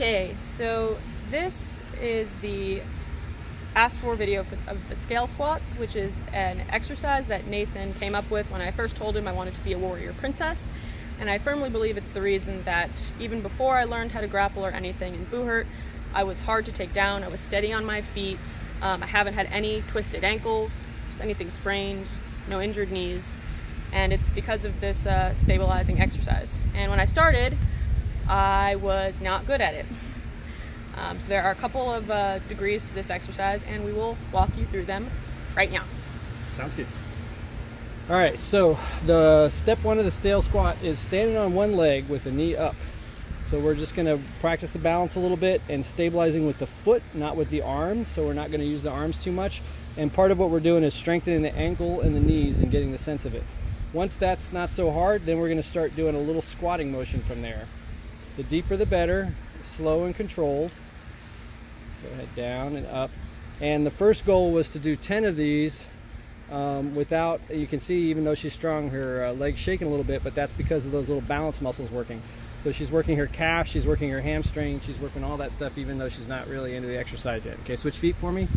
Okay, so this is the asked for video of the scale squats, which is an exercise that Nathan came up with when I first told him I wanted to be a warrior princess. And I firmly believe it's the reason that even before I learned how to grapple or anything in Buhurt, I was hard to take down, I was steady on my feet, I haven't had any twisted ankles, just anything sprained, no injured knees, and it's because of this stabilizing exercise. And when I started, I was not good at it. So there are a couple of degrees to this exercise, and we will walk you through them right now. Sounds good. All right, so the step one of the scale squat is standing on one leg with the knee up. So we're just gonna practice the balance a little bit and stabilizing with the foot, not with the arms. So we're not gonna use the arms too much. And part of what we're doing is strengthening the ankle and the knees and getting the sense of it. Once that's not so hard, then we're gonna start doing a little squatting motion from there. The deeper the better, slow and controlled. Go ahead, down and up. And the first goal was to do 10 of these without, you can see even though she's strong, her legs shaking a little bit, but that's because of those little balance muscles working. So she's working her calf, she's working her hamstring, she's working all that stuff even though she's not really into the exercise yet. Okay, switch feet for me.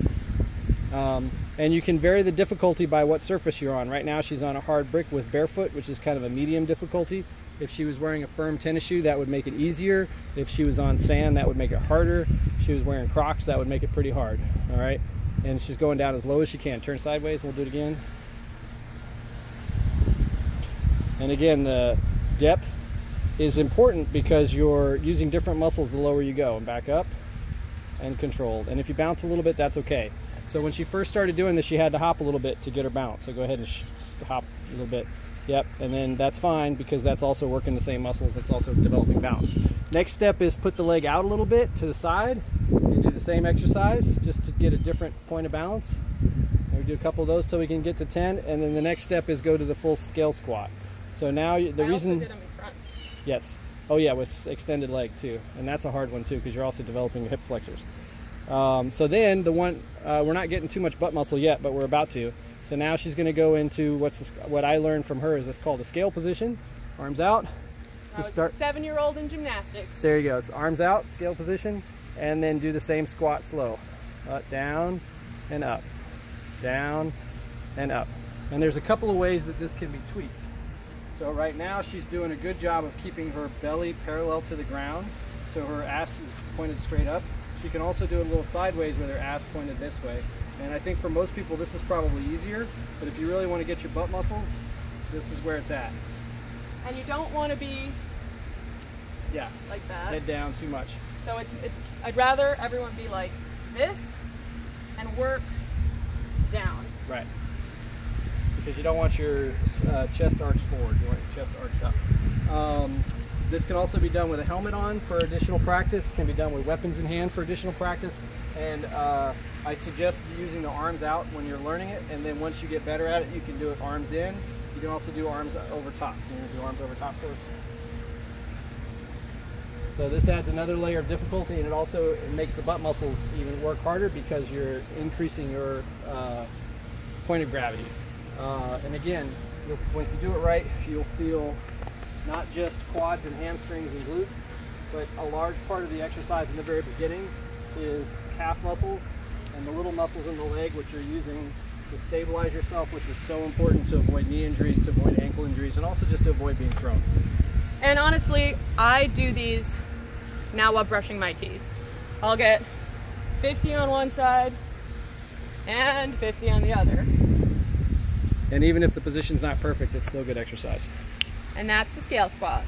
And you can vary the difficulty by what surface you're on. Right now she's on a hard brick with barefoot, which is kind of a medium difficulty. If she was wearing a firm tennis shoe, that would make it easier. If she was on sand, that would make it harder. If she was wearing Crocs, that would make it pretty hard. All right, and she's going down as low as she can. Turn sideways, we'll do it again. And again, the depth is important because you're using different muscles the lower you go. And back up and controlled. And if you bounce a little bit, that's okay. So when she first started doing this, she had to hop a little bit to get her bounce. So go ahead and hop a little bit. Yep, and then that's fine because that's also working the same muscles. It's also developing balance. Next step is put the leg out a little bit to the side. You do the same exercise just to get a different point of balance. And we do a couple of those till we can get to 10, and then the next step is go to the full scale squat. So now the reason. Also did them in front. Yes. Oh yeah, with extended leg too, and that's a hard one too because you're also developing your hip flexors. So then the one we're not getting too much butt muscle yet, but we're about to. So now she's going to go into what I learned from her is this called a scale position. Arms out. I was a 7-year-old in gymnastics. There you go. So arms out, scale position, and then do the same squat slow. Down and up. Down and up. And there's a couple of ways that this can be tweaked. So right now she's doing a good job of keeping her belly parallel to the ground, so her ass is pointed straight up. She can also do it a little sideways with her ass pointed this way. And I think for most people this is probably easier, but if you really want to get your butt muscles, this is where it's at. And you don't want to be like that. Head down too much. So I'd rather everyone be like this and work down. Right. Because you don't want your chest arched forward, you want your chest arched up. This can also be done with a helmet on for additional practice. It can be done with weapons in hand for additional practice. And I suggest using the arms out when you're learning it, and then once you get better at it, you can do it arms in. You can also do arms over top. You're going to do arms over top first. So this adds another layer of difficulty, and it makes the butt muscles even work harder because you're increasing your point of gravity. And again, when you do it right, you'll feel not just quads and hamstrings and glutes, but a large part of the exercise in the very beginning is calf muscles and the little muscles in the leg which you're using to stabilize yourself, which is so important to avoid knee injuries, to avoid ankle injuries, and also just to avoid being thrown. And honestly, I do these now while brushing my teeth. I'll get 50 on one side and 50 on the other. And even if the position's not perfect, it's still good exercise. And that's the scale squat.